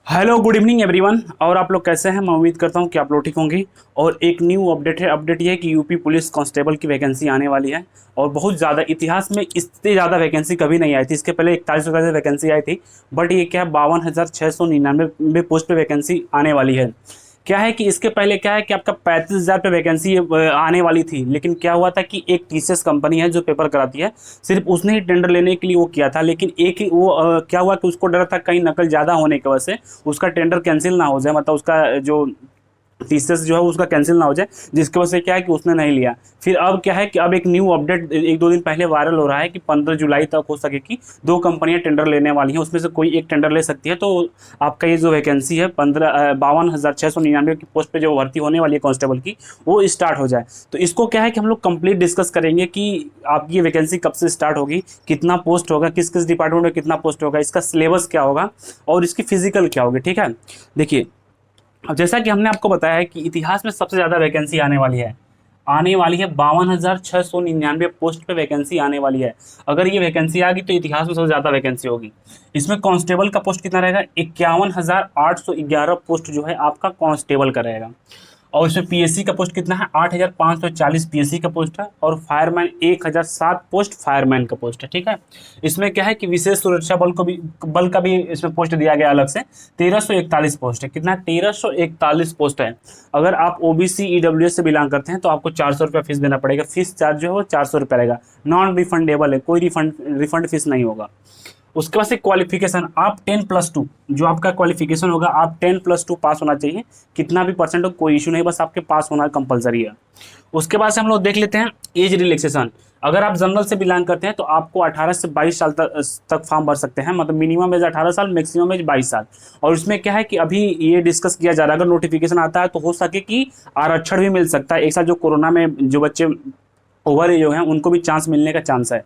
Hello good evening everyone. और आप लोग कैसे हैं? मैं उम्मीद करता हूं कि आप लोग ठीक होंगे। और एक न्यू अपडेट है। अपडेट ये है कि यूपी पुलिस कांस्टेबल की वैकेंसी आने वाली है। और बहुत ज़्यादा, इतिहास में इससे ज़्यादा वैकेंसी कभी नहीं आई थी। इसके पहले 41,000 वैकेंसी आई थी, बट ये क्या है, 52,699 पोस्ट पे वैकेंसी आने वाली है। क्या है कि इसके पहले क्या है कि आपका 35,000 पे वैकेंसी आने वाली थी, लेकिन क्या हुआ था कि एक टीसीएस कंपनी है जो पेपर कराती है, सिर्फ उसने ही टेंडर लेने के लिए वो किया था। लेकिन एक ही वो क्या हुआ कि उसको डर था कहीं नकल ज़्यादा होने की वजह से उसका टेंडर कैंसिल ना हो जाए, मतलब उसका जो टीसीएस जो है उसका कैंसिल ना हो जाए, जिसकी वजह से क्या है कि उसने नहीं लिया। फिर अब क्या है कि अब एक न्यू अपडेट एक दो दिन पहले वायरल हो रहा है कि 15 जुलाई तक हो सके कि दो कंपनियां टेंडर लेने वाली हैं, उसमें से कोई एक टेंडर ले सकती है। तो आपका ये जो वैकेंसी है 52,699 की पोस्ट पे जो भर्ती होने वाली है कांस्टेबल की, वो स्टार्ट हो जाए। तो इसको क्या है कि हम लोग कंप्लीट डिस्कस करेंगे कि आपकी ये वैकेंसी कब से स्टार्ट होगी, कितना पोस्ट होगा, किस किस डिपार्टमेंट में कितना पोस्ट होगा, इसका सिलेबस क्या होगा और इसकी फिजिकल क्या होगी। ठीक है, देखिए, अब जैसा कि हमने आपको बताया है कि इतिहास में सबसे ज़्यादा वैकेंसी आने वाली है 52,699 पोस्ट पे वैकेंसी आने वाली है। अगर ये वैकेंसी आ गई तो इतिहास में सबसे ज़्यादा वैकेंसी होगी। इसमें कांस्टेबल का पोस्ट कितना रहेगा? 51,811 पोस्ट जो है आपका कांस्टेबल का रहेगा। और इसमें पीएससी का पोस्ट कितना है? 8,540 पीएससी का पोस्ट है। और फायरमैन 1,007 पोस्ट फायरमैन का पोस्ट है। ठीक है, इसमें क्या है कि विशेष सुरक्षा बल का भी इसमें पोस्ट दिया गया अलग से। 1,341 पोस्ट है। कितना? 1,341 पोस्ट है। अगर आप ओबीसी ईडब्ल्यूएस से बिलोंग करते हैं तो आपको 400 रुपया फीस देना पड़ेगा। फीस चार्ज जो है वो 400 रुपया रहेगा। नॉन रिफंडेबल है, कोई रिफंड फीस नहीं होगा। उसके बाद से क्वालिफिकेशन, आप 10+2 जो आपका क्वालिफिकेशन होगा, आप 10+2 पास होना चाहिए। कितना भी परसेंट हो कोई इशू नहीं, बस आपके पास होना कंपलसरी है। उसके बाद से हम लोग देख लेते हैं एज रिलैक्सेशन। अगर आप जनरल से बिलोंग करते हैं तो आपको 18 से 22 साल तक फॉर्म भर सकते हैं। मतलब मिनिमम एज 18 साल, मैक्सिमम एज 22 साल। और इसमें क्या है कि अभी ये डिस्कस किया जा रहा है, अगर नोटिफिकेशन आता है तो हो सके कि आरक्षण भी मिल सकता है। एक साथ जो कोरोना में जो बच्चे ओवर एज हो हैं उनको भी चांस मिलने का चांस है।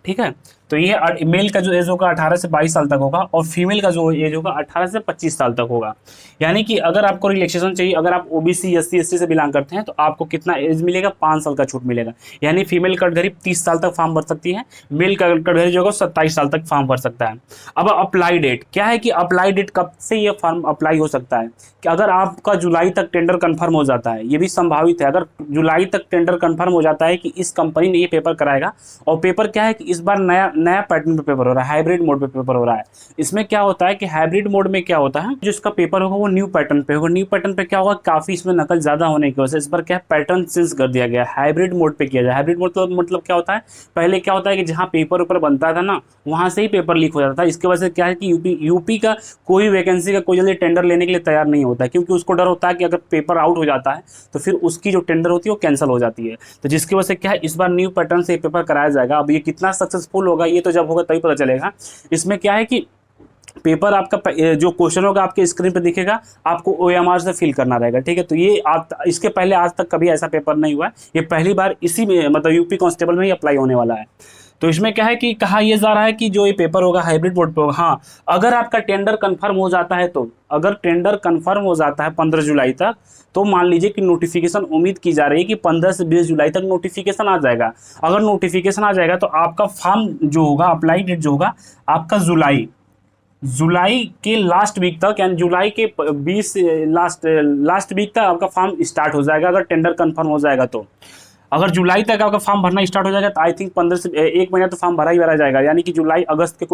ठीक है, तो ये मेल का जो एज होगा 18 से 22 साल तक होगा, और फीमेल का जो एज होगा 18 से 25 साल तक होगा। यानी कि अगर आपको रिलैक्सेशन चाहिए, अगर आप ओबीसी एससी एसटी से बिलोंग करते हैं तो आपको कितना एज मिलेगा? 5 साल का छूट मिलेगा। यानी फीमेल कैटेगरी 30 साल तक फॉर्म भर सकती है, मेल कैटेगरी जो होगा 27 साल तक फॉर्म भर सकता है। अब अप्लाई डेट क्या है कि अप्लाई डेट कब से ये फॉर्म अप्लाई हो सकता है कि अगर आपका जुलाई तक टेंडर कंफर्म हो जाता है, ये भी संभावित है। अगर जुलाई तक टेंडर कंफर्म हो जाता है कि इस कंपनी ने ये पेपर कराएगा, और पेपर क्या है कि इस बार नया नया पैटर्न पे पेपर हो रहा है, हाइब्रिड मोड पे पेपर हो रहा है। इसमें क्या होता है कि हाइब्रिड मोड में क्या होता है, जो इसका पेपर होगा वो न्यू पैटर्न पे होगा। न्यू पैटर्न पे क्या होगा, काफी इसमें नकल ज्यादा होने की वजह से इस बार क्या है, पैटर्न चेंज कर दिया गया है, हाइब्रिड मोड पे किया जाए। हाइब्रिड मोड मतलब क्या होता है? पहले क्या होता है कि जहाँ पेपर ऊपर बनता था ना, वहां से ही पेपर लीक हो जाता था। इसकी वजह से क्या है कि यूपी का कोई वैकेंसी का कोई जल्दी टेंडर लेने के लिए तैयार नहीं होता है, क्योंकि उसको डर होता है कि अगर पेपर आउट हो जाता है तो फिर उसकी जो टेंडर होती है वो कैंसिल हो जाती है। तो जिसकी वजह से क्या है, इस बार न्यू पैटर्न से पेपर कराया जाएगा। अब ये कितना सक्सेसफुल होगा ये तो जब होगा तभी पता चलेगा। इसमें क्या है कि पेपर आपका जो क्वेश्चन होगा आपके स्क्रीन पे दिखेगा, आपको ओएमआर से फिल करना रहेगा। ठीक है, तो ये इसके पहले आज तक कभी ऐसा पेपर नहीं हुआ है, ये पहली बार इसी में मतलब यूपी कांस्टेबल में ही अप्लाई होने वाला है। तो इसमें क्या है कि कहा यह जा रहा है कि जो ये पेपर होगा हाइब्रिड मोड पे होगा। हाँ, अगर आपका टेंडर कंफर्म हो जाता है तो, अगर टेंडर कंफर्म हो जाता है 15 जुलाई तक, तो मान लीजिए कि नोटिफिकेशन उम्मीद की जा रही है कि 15 से 20 जुलाई तक नोटिफिकेशन आ जाएगा। अगर नोटिफिकेशन आ जाएगा तो आपका फॉर्म जो होगा, अप्लाई डेट जो होगा आपका जुलाई जुलाई के लास्ट वीक तक, यानी जुलाई के 20 लास्ट वीक तक आपका फॉर्म स्टार्ट हो जाएगा, अगर टेंडर कंफर्म हो जाएगा तो। अगर जुलाई तक आपका फॉर्म भरना स्टार्ट हो जाएगा तो आई थिंक 15 से 1 महीना तो फॉर्म भरा ही भरा जाएगा, यानी कि जुलाई अगस्त के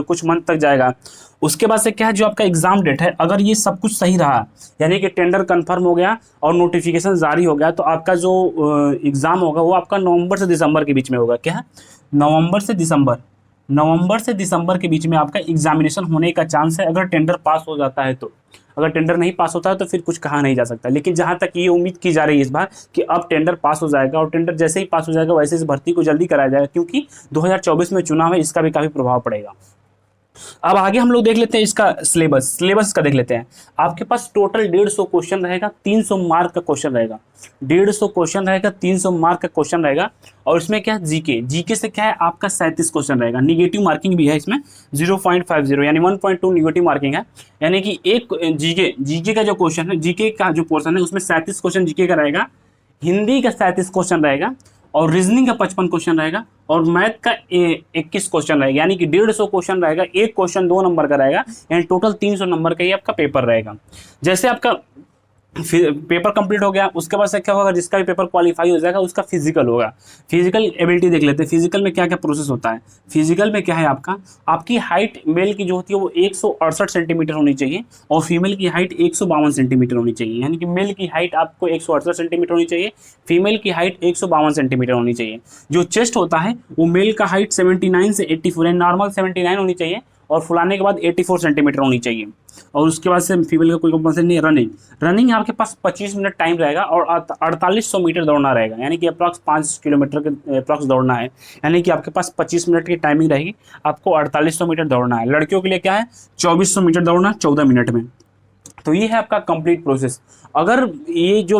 कुछ मंथ तक जाएगा। उसके बाद से क्या है, जो आपका एग्जाम डेट है, अगर ये सब कुछ सही रहा, यानी कि टेंडर कंफर्म हो गया और नोटिफिकेशन जारी हो गया, तो आपका जो एग्जाम होगा वो आपका नवंबर से दिसंबर के बीच में होगा। क्या है? नवंबर से दिसंबर के बीच में आपका एग्जामिनेशन होने का चांस है, अगर टेंडर पास हो जाता है तो। अगर टेंडर नहीं पास होता है तो फिर कुछ कहा नहीं जा सकता। लेकिन जहां तक ये उम्मीद की जा रही है इस बार कि अब टेंडर पास हो जाएगा, और टेंडर जैसे ही पास हो जाएगा वैसे इस भर्ती को जल्दी कराया जाएगा, क्योंकि 2024 में चुनाव है, इसका भी काफी प्रभाव पड़ेगा। अब आगे हम लोग देख लेते हैं इसका सिलेबस का देख लेते हैं। आपके पास टोटल 150 क्वेश्चन रहेगा, 300 मार्क का क्वेश्चन रहेगा। 150 क्वेश्चन रहेगा, 300 मार्क का क्वेश्चन रहेगा। और इसमें क्या है, जीके से क्या है आपका 37 क्वेश्चन रहेगा। निगेटिव मार्किंग भी है इसमें 0.50, यानी 1.2 निगेटिव मार्किंग है। यानी कि एक जीके का जो क्वेश्चन है, जीके का जो पोर्सन है उसमें 37 क्वेश्चन जीके का रहेगा। हिंदी का 37 क्वेश्चन रहेगा। और रीजनिंग का 55 क्वेश्चन रहेगा और मैथ का 21 क्वेश्चन रहेगा, यानी कि 150 क्वेश्चन रहेगा। एक क्वेश्चन 2 नंबर का रहेगा, यानी टोटल 300 नंबर का ही आपका पेपर रहेगा। जैसे आपका फिर पेपर कंप्लीट हो गया, उसके बाद से क्या होगा, जिसका भी पेपर क्वालिफाई हो जाएगा उसका फिजिकल होगा। फिजिकल एबिलिटी देख लेते हैं, फिजिकल में क्या क्या प्रोसेस होता है। फिजिकल में क्या है, आपकी हाइट मेल की जो होती है वो 168 सेंटीमीटर होनी चाहिए और फीमेल की हाइट 152 सेंटीमीटर होनी चाहिए। यानी कि मेल की हाइट आपको 168 सेंटीमीटर होनी चाहिए, फीमेल की हाइट 152 सेंटीमीटर होनी चाहिए। जो चेस्ट होता है वो मेल का हाइट 79 से 84 यानी नॉर्मल 79 होनी चाहिए और फुलाने के बाद 84 सेंटीमीटर होनी चाहिए। और उसके बाद से फीमेल का कोई कंपल्सरी नहीं है। रनिंग आपके पास 25 मिनट टाइम रहेगा और 4800 मीटर दौड़ना रहेगा, यानी कि अप्रॉक्स 5 किलोमीटर के अप्रॉक्स दौड़ना है। यानी कि आपके पास 25 मिनट की टाइमिंग रहेगी, आपको 4800 मीटर दौड़ना है। लड़कियों के लिए क्या है, 2400 मीटर दौड़ना 14 मिनट में। तो ये है आपका कंप्लीट प्रोसेस। अगर ये जो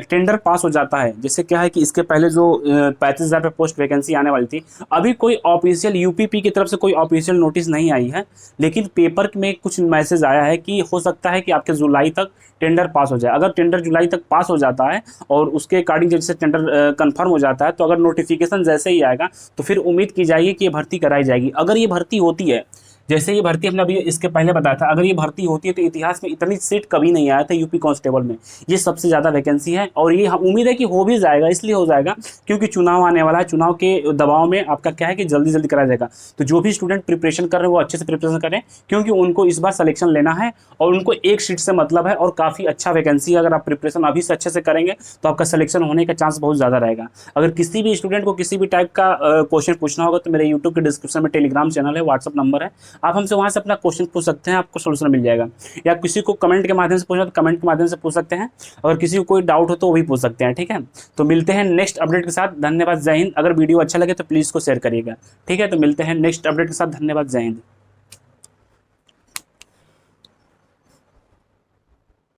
टेंडर पास हो जाता है, जैसे क्या है कि इसके पहले जो 35,000 पे पोस्ट वैकेंसी आने वाली थी, अभी कोई ऑफिशियल यूपीपी की तरफ से कोई ऑफिशियल नोटिस नहीं आई है, लेकिन पेपर में कुछ मैसेज आया है कि हो सकता है कि आपके जुलाई तक टेंडर पास हो जाए। अगर टेंडर जुलाई तक पास हो जाता है और उसके अकॉर्डिंग जैसे टेंडर कंफर्म हो जाता है, तो अगर नोटिफिकेशन जैसे ही आएगा तो फिर उम्मीद की जाएगी कि ये भर्ती कराई जाएगी। अगर ये भर्ती होती है, जैसे ये भर्ती हमने अभी इसके पहले बताया था, अगर ये भर्ती होती है तो इतिहास में इतनी सीट कभी नहीं आया था यूपी कांस्टेबल में। ये सबसे ज़्यादा वैकेंसी है और ये हम उम्मीद है कि हो भी जाएगा। इसलिए हो जाएगा क्योंकि चुनाव आने वाला है, चुनाव के दबाव में आपका क्या है कि जल्दी जल्दी कराया जाएगा। तो जो भी स्टूडेंट प्रिपरेशन कर रहे हैं वो अच्छे से प्रिपरेशन करें, क्योंकि उनको इस बार सिलेक्शन लेना है और उनको एक सीट से मतलब है और काफ़ी अच्छा वैकेंसी है। अगर आप प्रिपरेशन अभी से अच्छे से करेंगे तो आपका सिलेक्शन होने का चांस बहुत ज़्यादा रहेगा। अगर किसी भी स्टूडेंट को किसी भी टाइप का क्वेश्चन पूछना होगा तो मेरे यूट्यूब के डिस्क्रिप्शन में टेलीग्राम चैनल है, व्हाट्सअप नंबर है, आप हमसे वहाँ से अपना क्वेश्चन पूछ सकते हैं, आपको सोल्यूशन मिल जाएगा। या किसी को कमेंट के माध्यम से पूछना तो कमेंट के माध्यम से पूछ सकते हैं, अगर किसी को कोई डाउट हो तो वो भी पूछ सकते हैं। ठीक है, तो मिलते हैं नेक्स्ट अपडेट के साथ। धन्यवाद, जय हिंद। अगर वीडियो अच्छा लगे तो प्लीज़ को शेयर करिएगा। ठीक है, तो मिलते हैं नेक्स्ट अपडेट के साथ। धन्यवाद, जय हिंद।